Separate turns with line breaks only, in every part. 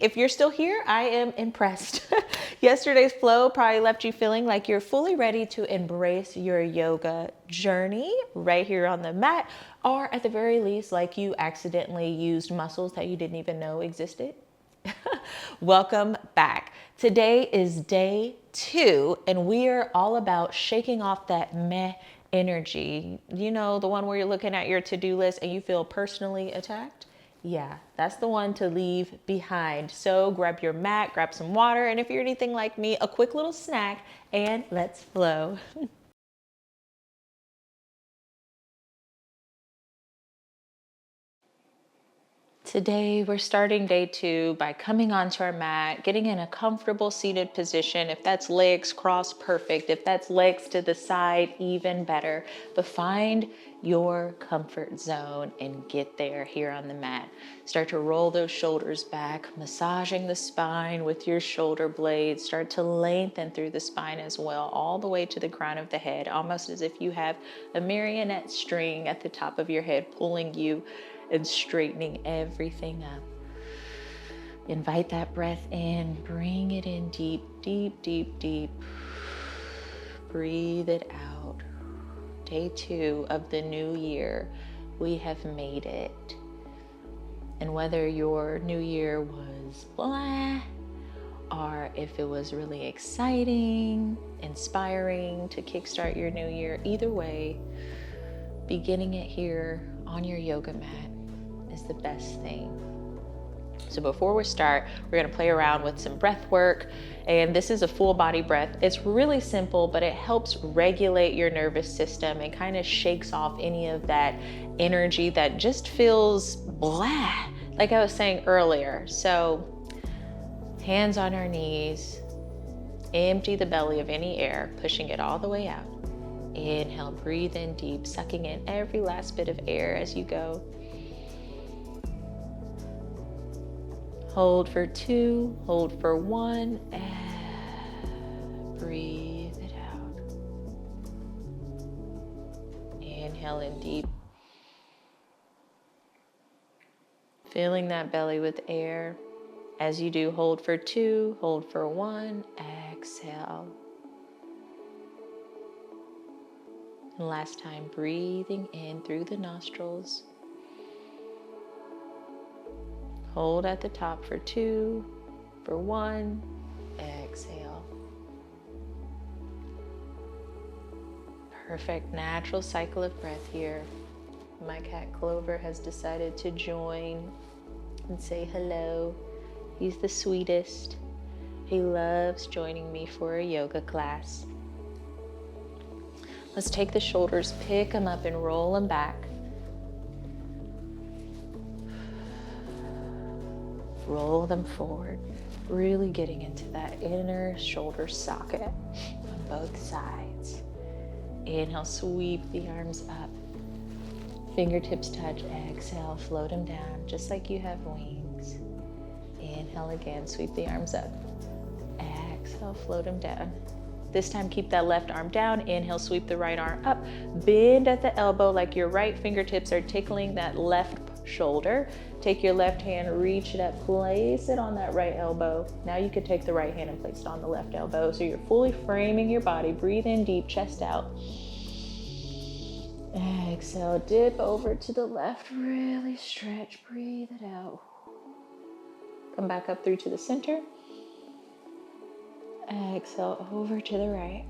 If you're still here, I am impressed. Yesterday's flow probably left you feeling like you're fully ready to embrace your yoga journey right here on the mat, or at the very least, like you accidentally used muscles that you didn't even know existed. Welcome back. Today is day 2, and we are all about shaking off that meh energy. You know, the one where you're looking at your to-do list and you feel personally attacked? Yeah, that's the one to leave behind. So grab your mat, grab some water, and if you're anything like me, a quick little snack, and let's flow. Today, we're starting day 2 by coming onto our mat, getting in a comfortable seated position. If that's legs crossed, perfect. If that's legs to the side, even better. But find your comfort zone and get there here on the mat. Start to roll those shoulders back, massaging the spine with your shoulder blades. Start to lengthen through the spine as well, all the way to the crown of the head, almost as if you have a marionette string at the top of your head pulling you and straightening everything up. Invite that breath in, bring it in deep, deep, deep, deep. Breathe it out. Day 2 of the new year, we have made it. And whether your new year was blah, or if it was really exciting, inspiring to kickstart your new year, either way, beginning it here on your yoga mat is the best thing. So before we start, we're going to play around with some breath work, and this is a full body breath. It's really simple, but it helps regulate your nervous system and kind of shakes off any of that energy that just feels blah, like I was saying earlier. So hands on our knees, empty the belly of any air, pushing it all the way out. Inhale, breathe in deep, sucking in every last bit of air as you go. Hold for 2, hold for 1, and breathe it out. Inhale in deep. Filling that belly with air. As you do, hold for 2, hold for 1, exhale. And last time, breathing in through the nostrils. Hold at the top for 2, for 1, exhale. Perfect natural cycle of breath here. My cat Clover has decided to join and say hello. He's the sweetest. He loves joining me for a yoga class. Let's take the shoulders, pick them up and roll them back. Roll them forward, really getting into that inner shoulder socket on both sides. Inhale, sweep the arms up. Fingertips touch, exhale, float them down just like you have wings. Inhale again, sweep the arms up. Exhale, float them down. This time, keep that left arm down. Inhale, sweep the right arm up. Bend at the elbow like your right fingertips are tickling that left shoulder. Take your left hand, reach it up, place it on that right elbow. Now you could take the right hand and place it on the left elbow. So you're fully framing your body. Breathe in deep, chest out. Exhale, dip over to the left. Really stretch, breathe it out. Come back up through to the center. Exhale, over to the right.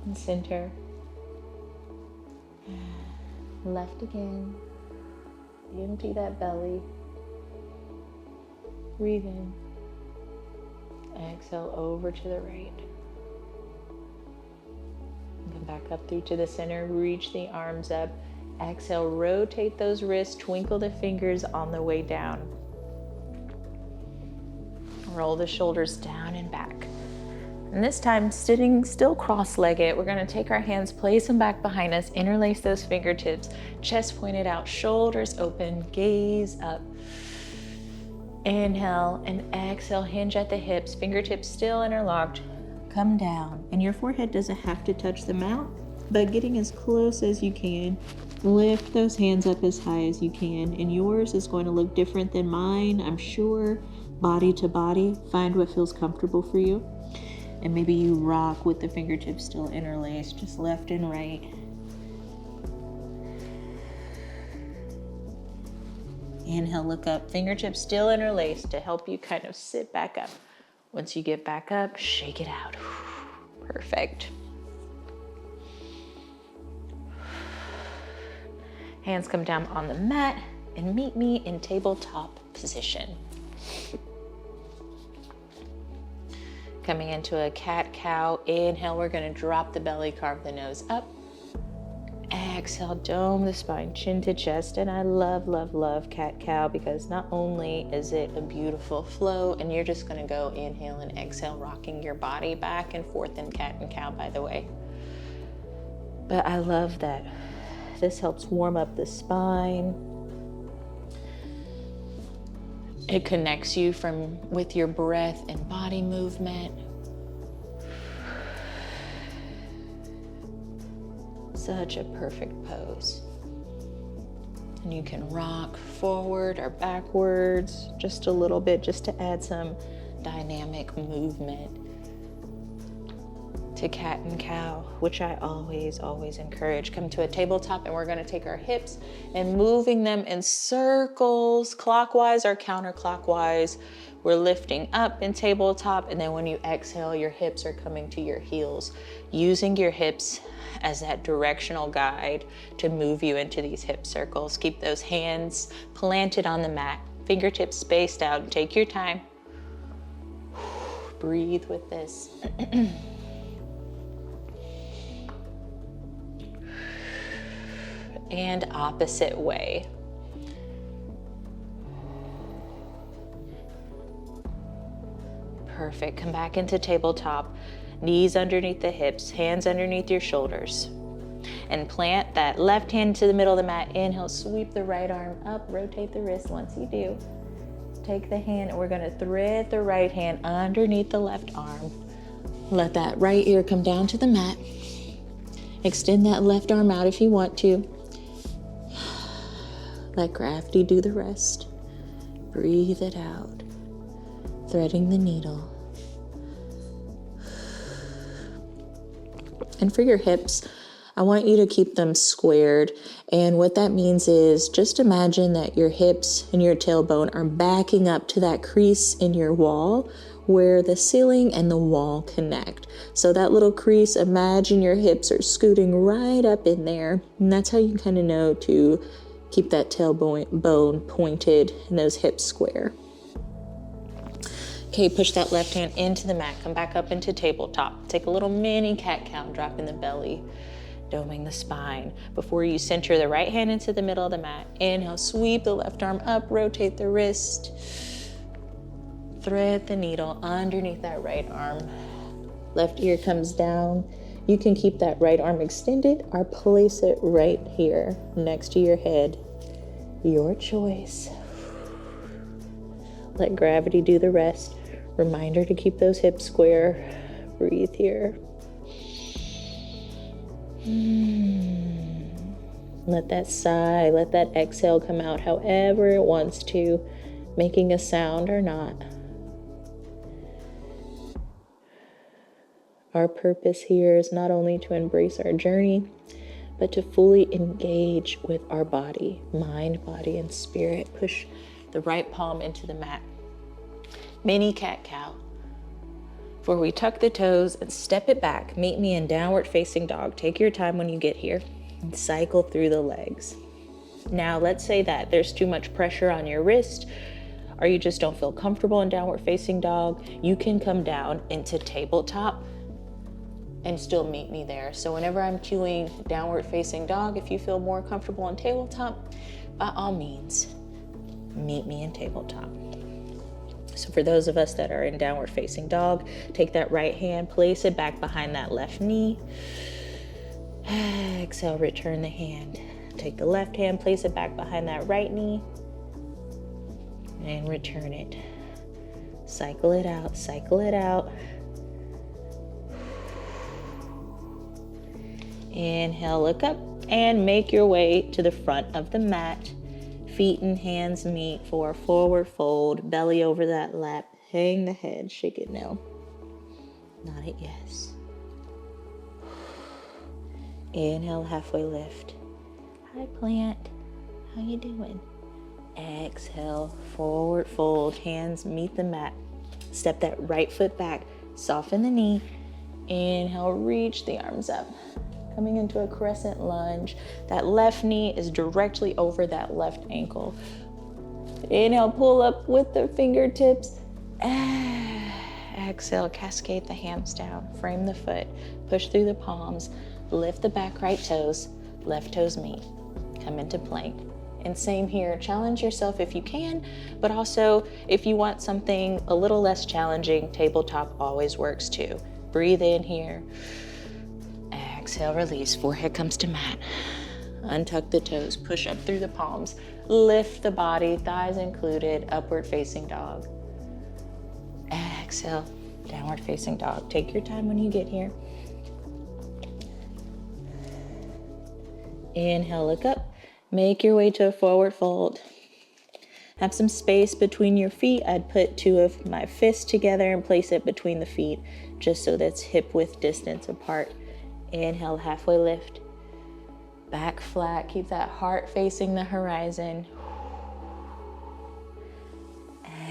And center. Left again. Empty that belly. Breathe in. Exhale, over to the right. Come back up through to the center. Reach the arms up. Exhale, rotate those wrists. Twinkle the fingers on the way down. Roll the shoulders down and back. And this time, sitting still cross-legged, we're gonna take our hands, place them back behind us, interlace those fingertips, chest pointed out, shoulders open, gaze up. Inhale and exhale, hinge at the hips, fingertips still interlocked, come down. And your forehead doesn't have to touch the mat.
but getting as close as you can. Lift those hands up as high as you can, and yours is going to look different than mine, I'm sure. Body to body, find what feels comfortable for you. And maybe you rock with the fingertips still interlaced, just left and right. Inhale, look up, fingertips still interlaced to help you kind of sit back up. Once you get back up, shake it out. Perfect. Hands come down on the mat and meet me in tabletop position. Coming into a cat-cow. Inhale, we're gonna drop the belly, carve the nose up. Exhale, dome the spine, chin to chest. And I love, love, love cat-cow because not only is it a beautiful flow, and you're just gonna go inhale and exhale, rocking your body back and forth in cat and cow, by the way. But I love that this helps warm up the spine. It connects you with your breath and body movement. Such a perfect pose. And you can rock forward or backwards just a little bit, just to add some dynamic movement to cat and cow, which I always encourage. Come to a tabletop, and we're gonna take our hips and moving them in circles, clockwise or counterclockwise. We're lifting up in tabletop, and then when you exhale, your hips are coming to your heels, using your hips as that directional guide to move you into these hip circles. Keep those hands planted on the mat, fingertips spaced out. Take your time. Breathe with this. And opposite way. Perfect. Come back into tabletop. Knees underneath the hips, hands underneath your shoulders. And plant that left hand to the middle of the mat. Inhale, sweep the right arm up, rotate the wrist. Once you do, take the hand, and we're gonna thread the right hand underneath the left arm. Let that right ear come down to the mat. Extend that left arm out if you want to. Let gravity do the rest. Breathe it out. Threading the needle. And for your hips, I want you to keep them squared. And what that means is just imagine that your hips and your tailbone are backing up to that crease in your wall where the ceiling and the wall connect. So that little crease, imagine your hips are scooting right up in there. And that's how you kind of know to keep that tailbone pointed and those hips square. Okay, push that left hand into the mat. Come back up into tabletop. Take a little mini cat-cow, dropping the belly, doming the spine. Before you center the right hand into the middle of the mat, inhale, sweep the left arm up, rotate the wrist. Thread the needle underneath that right arm. Left ear comes down. You can keep that right arm extended or place it right here next to your head. Your choice. Let gravity do the rest. Reminder to keep those hips square. Breathe here. Let that sigh, let that exhale come out however it wants to, making a sound or not. Our purpose here is not only to embrace our journey, but to fully engage with our body, mind, body, and spirit. Push the right palm into the mat. Mini cat-cow. For we tuck the toes and step it back. Meet me in downward facing dog. Take your time when you get here and cycle through the legs. Now, let's say that there's too much pressure on your wrist, or you just don't feel comfortable in downward facing dog. You can come down into tabletop and still meet me there. So whenever I'm cueing downward facing dog, if you feel more comfortable in tabletop, by all means, meet me in tabletop. So for those of us that are in downward facing dog, take that right hand, place it back behind that left knee. Exhale, return the hand. Take the left hand, place it back behind that right knee, and return it. Cycle it out, cycle it out. Inhale, look up and make your way to the front of the mat. Feet and hands meet for a forward fold, belly over that lap. Hang the head, shake it no. Nod it yes. Inhale, halfway lift. Hi plant, how you doing? Exhale, forward fold, hands meet the mat. Step that right foot back, soften the knee. Inhale, reach the arms up. Coming into a crescent lunge. That left knee is directly over that left ankle. Inhale, pull up with the fingertips. Exhale, cascade the hands down. Frame the foot. Push through the palms. Lift the back right toes. Left toes meet. Come into plank. And same here, challenge yourself if you can, but also if you want something a little less challenging, tabletop always works too. Breathe in here. Exhale, release. Forehead comes to mat. Untuck the toes, push up through the palms. Lift the body, thighs included, upward facing dog. Exhale, downward facing dog. Take your time when you get here. Inhale, look up. Make your way to a forward fold. Have some space between your feet. I'd put two of my fists together and place it between the feet, just so that's hip width distance apart. Inhale, halfway lift. Back flat, keep that heart facing the horizon.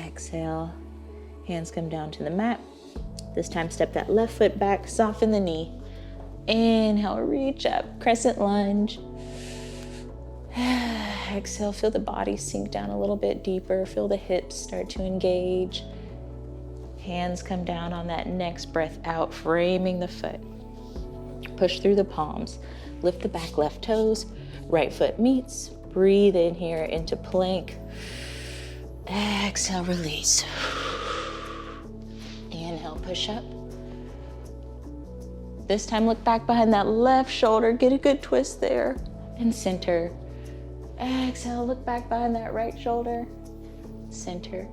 Exhale, hands come down to the mat. This time step that left foot back, soften the knee. Inhale, reach up, crescent lunge. Exhale, feel the body sink down a little bit deeper. Feel the hips start to engage. Hands come down on that next breath out, framing the foot. Push through the palms. Lift the back left toes. Right foot meets. Breathe in here into plank. Exhale, release. Inhale, push up. This time look back behind that left shoulder. Get a good twist there. And center. Exhale, look back behind that right shoulder. Center.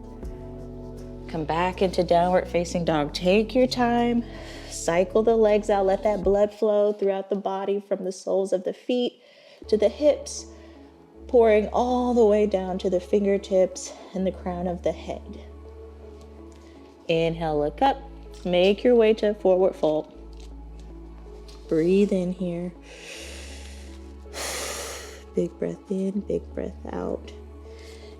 Come back into downward facing dog. Take your time. Cycle the legs out. Let that blood flow throughout the body from the soles of the feet to the hips, pouring all the way down to the fingertips and the crown of the head. Inhale, look up. Make your way to a forward fold. Breathe in here. Big breath in, big breath out.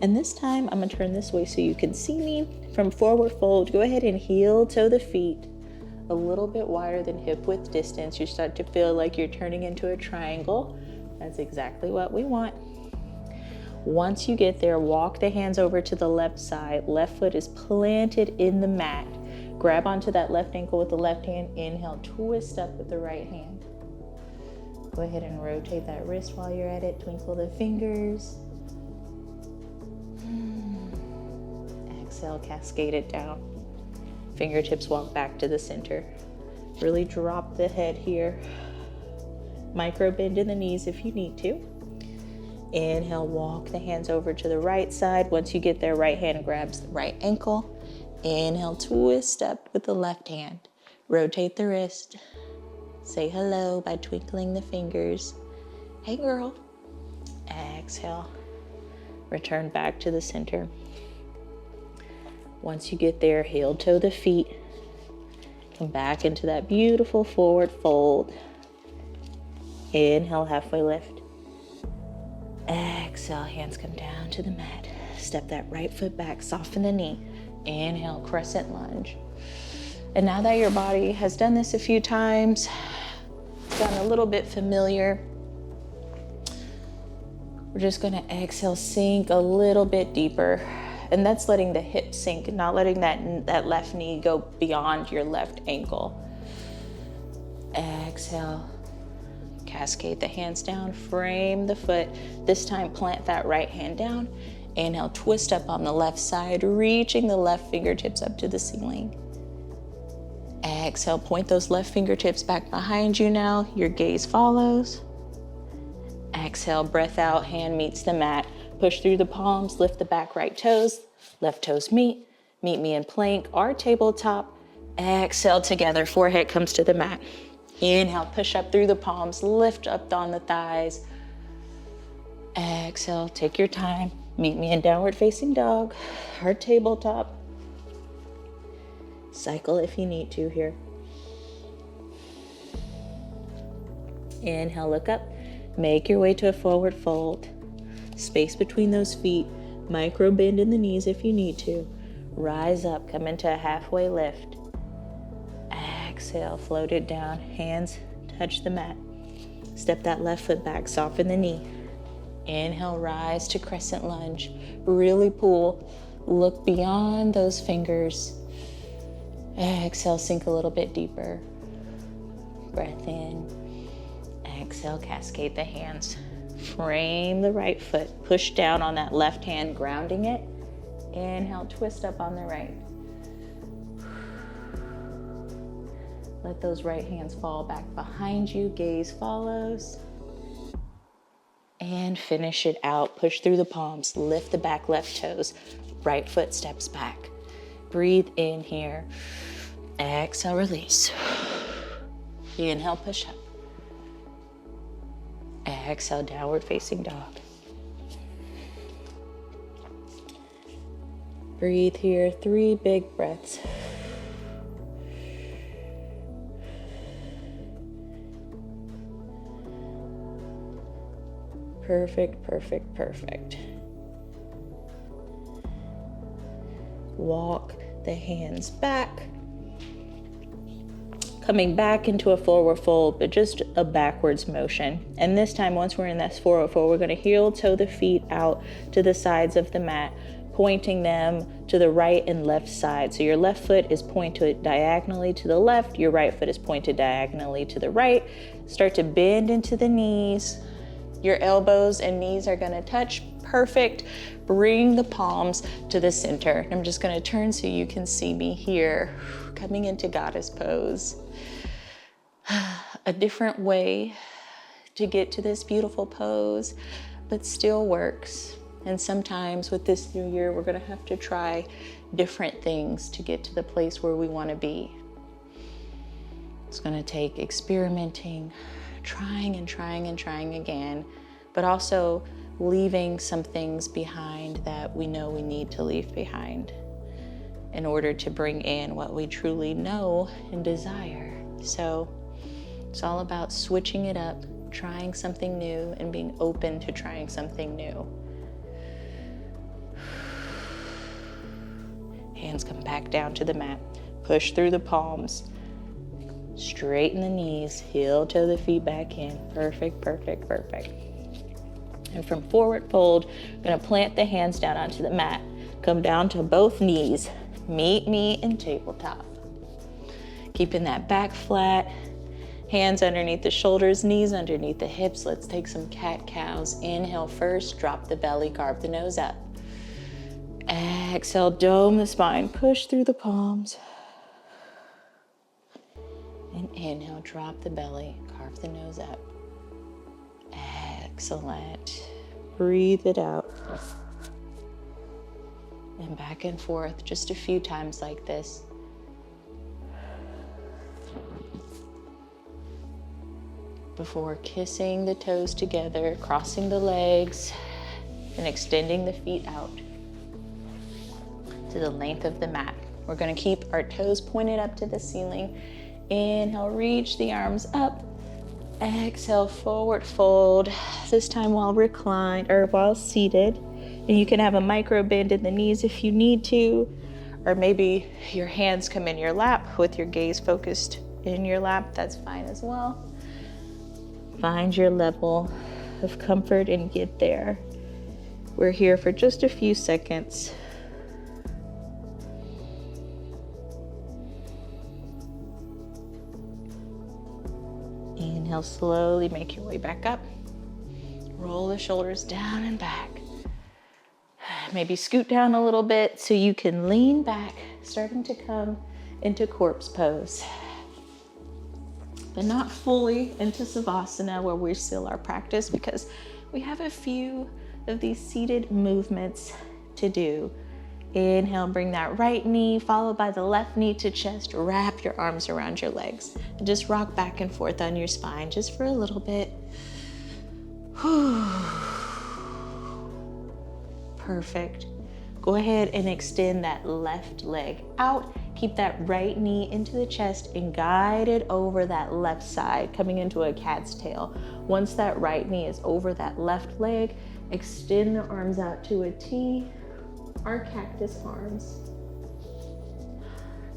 And this time, I'm gonna turn this way so you can see me. From forward fold, go ahead and heel toe the feet a little bit wider than hip width distance. You start to feel like you're turning into a triangle. That's exactly what we want. Once you get there, walk the hands over to the left side. Left foot is planted in the mat. Grab onto that left ankle with the left hand. Inhale, twist up with the right hand. Go ahead and rotate that wrist while you're at it. Twinkle the fingers. Exhale, cascade it down. Fingertips walk back to the center. Really drop the head here. Micro bend in the knees if you need to. Inhale, walk the hands over to the right side. Once you get there, right hand grabs the right ankle. Inhale, twist up with the left hand. Rotate the wrist. Say hello by twinkling the fingers. Hey girl. Exhale. Return back to the center. Once you get there, heel toe the feet. Come back into that beautiful forward fold. Inhale, halfway lift. Exhale, hands come down to the mat. Step that right foot back, soften the knee. Inhale, crescent lunge. And now that your body has done this a few times, gotten a little bit familiar, we're just gonna exhale, sink a little bit deeper. And that's letting the hips sink, not letting that left knee go beyond your left ankle. Exhale, cascade the hands down, frame the foot. This time plant that right hand down. Inhale, twist up on the left side, reaching the left fingertips up to the ceiling. Exhale, point those left fingertips back behind you now. Your gaze follows. Exhale, breath out, hand meets the mat. Push through the palms, lift the back right toes. Left toes meet. Meet me in plank or tabletop. Exhale together, forehead comes to the mat.
Inhale, push up through the palms, lift up on the thighs. Exhale, take your time. Meet me in downward facing dog or tabletop. Cycle if you need to here. Inhale, look up. Make your way to a forward fold. Space between those feet. Micro bend in the knees if you need to. Rise up, come into a halfway lift. Exhale, float it down. Hands touch the mat. Step that left foot back, soften the knee. Inhale, rise to crescent lunge. Really pull. Look beyond those fingers. Exhale, sink a little bit deeper. Breath in. Exhale, cascade the hands. Frame the right foot. Push down on that left hand, grounding it. Inhale, twist up on the right. Let those right hands fall back behind you. Gaze follows. And finish it out. Push through the palms. Lift the back left toes. Right foot steps back. Breathe in here. Exhale, release. Inhale, push up. Exhale, downward facing dog. Breathe here. 3 big breaths. Perfect, perfect, perfect. Walk the hands back. Coming back into a forward fold, but just a backwards motion. And this time, once we're in this forward fold, we're going to heel toe the feet out to the sides of the mat, pointing them to the right and left side. So your left foot is pointed diagonally to the left, your right foot is pointed diagonally to the right. Start to bend into the knees. Your elbows and knees are going to touch. Perfect. Bring the palms to the center. I'm just going to turn so you can see me here, coming into goddess pose. A different way to get to this beautiful pose, but still works. And sometimes with this new year, we're going to have to try different things to get to the place where we want to be. It's going to take experimenting, trying and trying and trying again, but also leaving some things behind that we know we need to leave behind in order to bring in what we truly know and desire. So it's all about switching it up, trying something new, and being open to trying something new. Hands come back down to the mat. Push through the palms. Straighten the knees. Heel toe the feet back in. Perfect, perfect, perfect. And from forward fold, I'm going to plant the hands down onto the mat. Come down to both knees. Meet me in tabletop. Keeping that back flat. Hands underneath the shoulders, knees underneath the hips. Let's take some cat-cows. Inhale first, drop the belly, carve the nose up. Exhale, dome the spine, push through the palms. And inhale, drop the belly, carve the nose up. Excellent. Breathe it out. And back and forth just a few times like this. Before kissing the toes together, crossing the legs, and extending the feet out to the length of the mat. We're going to keep our toes pointed up to the ceiling. Inhale, reach the arms up. Exhale, forward fold. This time while reclined or while seated. And you can have a micro bend in the knees if you need to, or maybe your hands come in your lap with your gaze focused in your lap. That's fine as well. Find your level of comfort and get there. We're here for just a few seconds. Inhale, slowly make your way back up. Roll the shoulders down and back. Maybe scoot down a little bit so you can lean back, starting to come into corpse pose. But not fully into Savasana where we still our practice, because we have a few of these seated movements to do Inhale, bring that right knee followed by the left knee to chest. Wrap your arms around your legs and just rock back and forth on your spine just for a little bit. Perfect. Go ahead and extend that left leg out. Keep that right knee into the chest and guide it over that left side, coming into a cat's tail. Once that right knee is over that left leg, extend the arms out to a T, our cactus arms.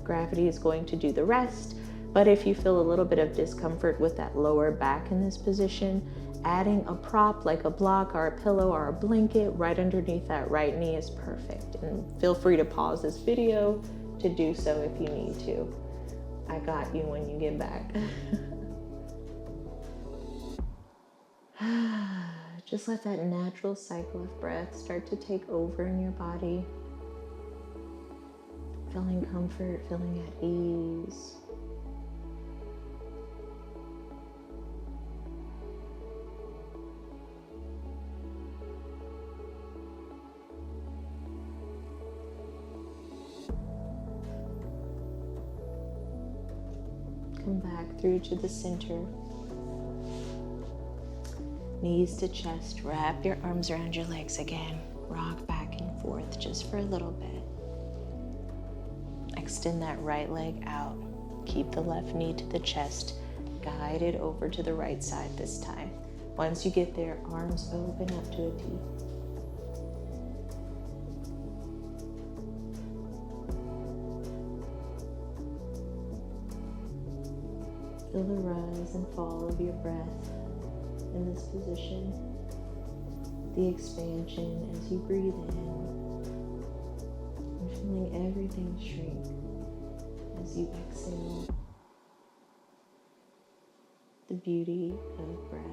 Gravity is going to do the rest, but if you feel a little bit of discomfort with that lower back in this position, adding a prop like a block or a pillow or a blanket right underneath that right knee is perfect. And feel free to pause this video to do so if you need to. I got you when you get back. Just let that natural cycle of breath start to take over in your body. Feeling comfort, feeling at ease. Come back through to the center. Knees to chest. Wrap your arms around your legs again. Rock back and forth just for a little bit. Extend that right leg out. Keep the left knee to the chest. Guide it over to the right side this time. Once you get there, arms open up to a T. Feel the rise and fall of your breath in this position. The expansion as you breathe in. And feeling everything shrink as you exhale. The beauty of breath.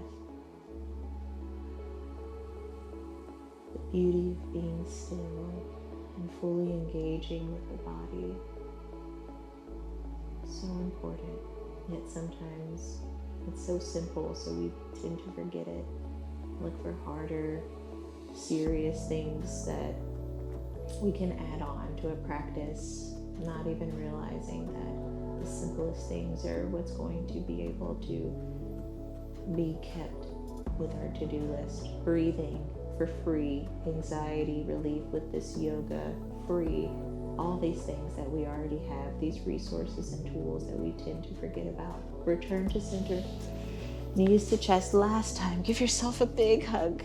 The beauty of being still and fully engaging with the body. So important. Yet sometimes it's so simple, so we tend to forget it. Look for harder, serious things that we can add on to a practice, not even realizing that the simplest things are what's going to be able to be kept with our to-do list. Breathing for free, anxiety relief with this yoga free. All these things that we already have, these resources and tools that we tend to forget about. Return to center, knees to chest. Last time, give yourself a big hug.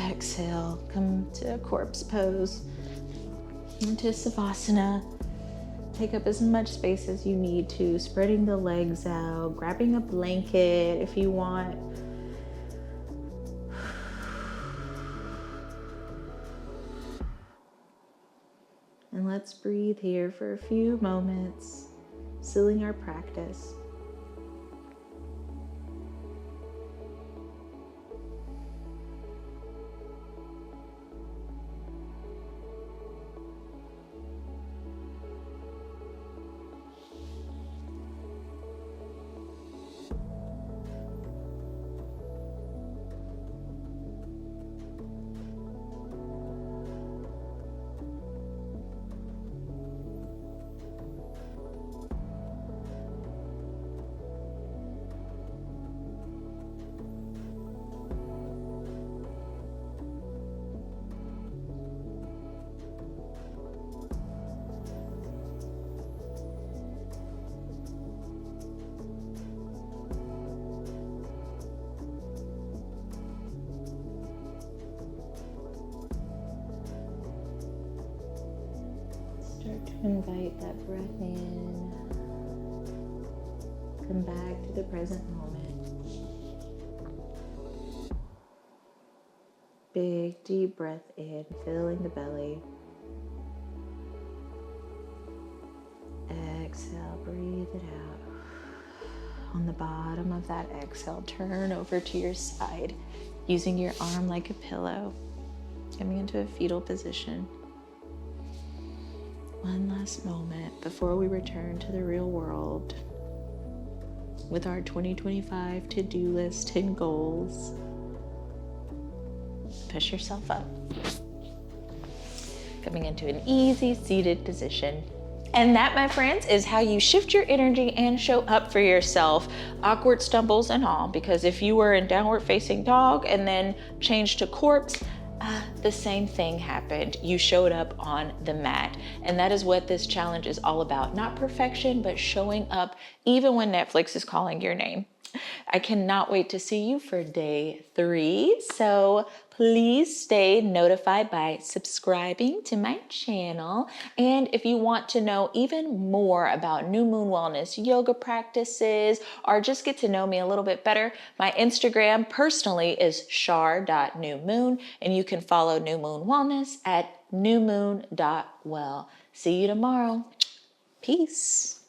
Exhale, come to a corpse pose, into Savasana. Take up as much space as you need to, spreading the legs out, grabbing a blanket if you want. And let's breathe here for a few moments, sealing our practice. Start to invite that breath in. Come back to the present moment. Big deep breath in, filling the belly. Exhale, breathe it out. On the bottom of that exhale, turn over to your side, using your arm like a pillow, coming into a fetal position. One last moment before we return to the real world with our 2025 to-do list and goals. Push yourself up. coming into an easy seated position. And that, my friends, is how you shift your energy and show up for yourself, awkward stumbles and all. Because if you were in downward facing dog and then changed to corpse, the same thing happened. You showed up on the mat. And that is what this challenge is all about. Not perfection, but showing up even when Netflix is calling your name. I cannot wait to see you for day 3. So please stay notified by subscribing to my channel. And if you want to know even more about New Moon Wellness yoga practices, or just get to know me a little bit better, my Instagram personally is shar.newmoon, and you can follow New Moon Wellness at newmoon.well. See you tomorrow. Peace.